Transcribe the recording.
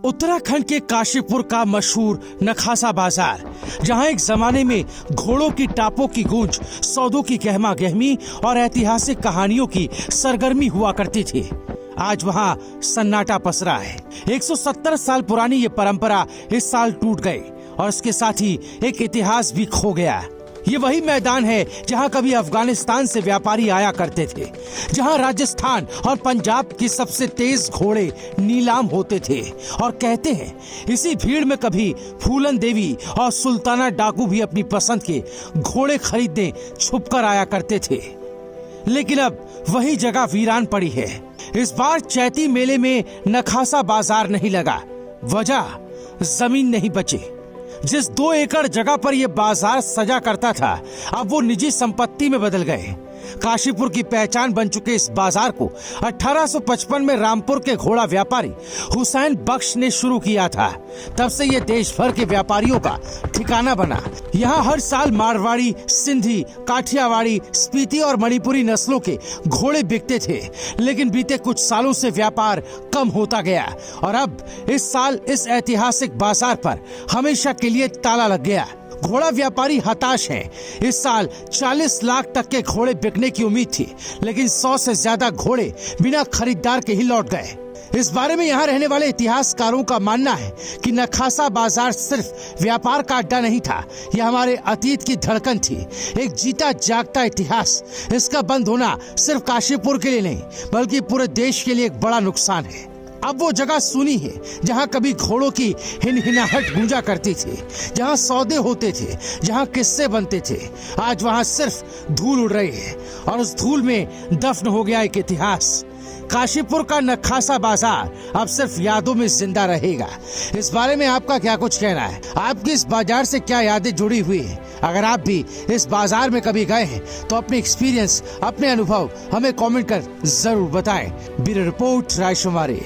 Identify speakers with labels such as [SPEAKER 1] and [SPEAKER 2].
[SPEAKER 1] उत्तराखंड के काशीपुर का मशहूर नखासा बाजार, जहां एक जमाने में घोड़ों की टापों की गूंज, सौदों की गहमा गहमी और ऐतिहासिक कहानियों की सरगर्मी हुआ करती थी, आज वहां सन्नाटा पसरा है। 170 साल पुरानी ये परंपरा इस साल टूट गई और इसके साथ ही एक इतिहास भी खो गया। ये वही मैदान है जहां कभी अफगानिस्तान से व्यापारी आया करते थे, जहां राजस्थान और पंजाब के सबसे तेज घोड़े नीलाम होते थे, और कहते हैं इसी भीड़ में कभी फूलन देवी और सुल्ताना डाकू भी अपनी पसंद के घोड़े खरीदने छुपकर आया करते थे। लेकिन अब वही जगह वीरान पड़ी है। इस बार चैती मेले में नखासा बाजार नहीं लगा, वजह जमीन नहीं बची। जिस 2 एकड़ जगह पर यह बाजार सजा करता था, अब वो निजी संपत्ति में बदल गए। काशीपुर की पहचान बन चुके इस बाजार को 1855 में रामपुर के घोड़ा व्यापारी हुसैन बख्श ने शुरू किया था। तब से ये देश भर के व्यापारियों का ठिकाना बना। यहाँ हर साल मारवाड़ी, सिंधी, काठियावाड़ी, स्पीति और मणिपुरी नस्लों के घोड़े बिकते थे, लेकिन बीते कुछ सालों से व्यापार कम होता गया और अब इस साल इस ऐतिहासिक बाजार पर हमेशा के लिए ताला लग गया। घोड़ा व्यापारी हताश हैं। इस साल 40 लाख तक के घोड़े बिकने की उम्मीद थी, लेकिन 100 से ज्यादा घोड़े बिना खरीदार के ही लौट गए। इस बारे में यहाँ रहने वाले इतिहासकारों का मानना है कि नखासा बाजार सिर्फ व्यापार का अड्डा नहीं था, यह हमारे अतीत की धड़कन थी, एक जीता जागता इतिहास। इसका बंद होना सिर्फ काशीपुर के लिए नहीं, बल्कि पूरे देश के लिए एक बड़ा नुकसान है। अब वो जगह सुनी है जहाँ कभी घोड़ों की हिनहिनाहट गूंजा करती थी, जहाँ सौदे होते थे, जहाँ किस्से बनते थे। आज वहाँ सिर्फ धूल उड़ रही है और उस धूल में दफन हो गया एक इतिहास। काशीपुर का नखासा बाजार अब सिर्फ यादों में जिंदा रहेगा। इस बारे में आपका क्या कुछ कहना है? आपकी इस बाजार से क्या यादें जुड़ी हुई है? अगर आप भी इस बाजार में कभी गए हैं तो अपने एक्सपीरियंस, अपने अनुभव हमें कमेंट कर जरूर बताएं। Bureau report, रायशुमारी।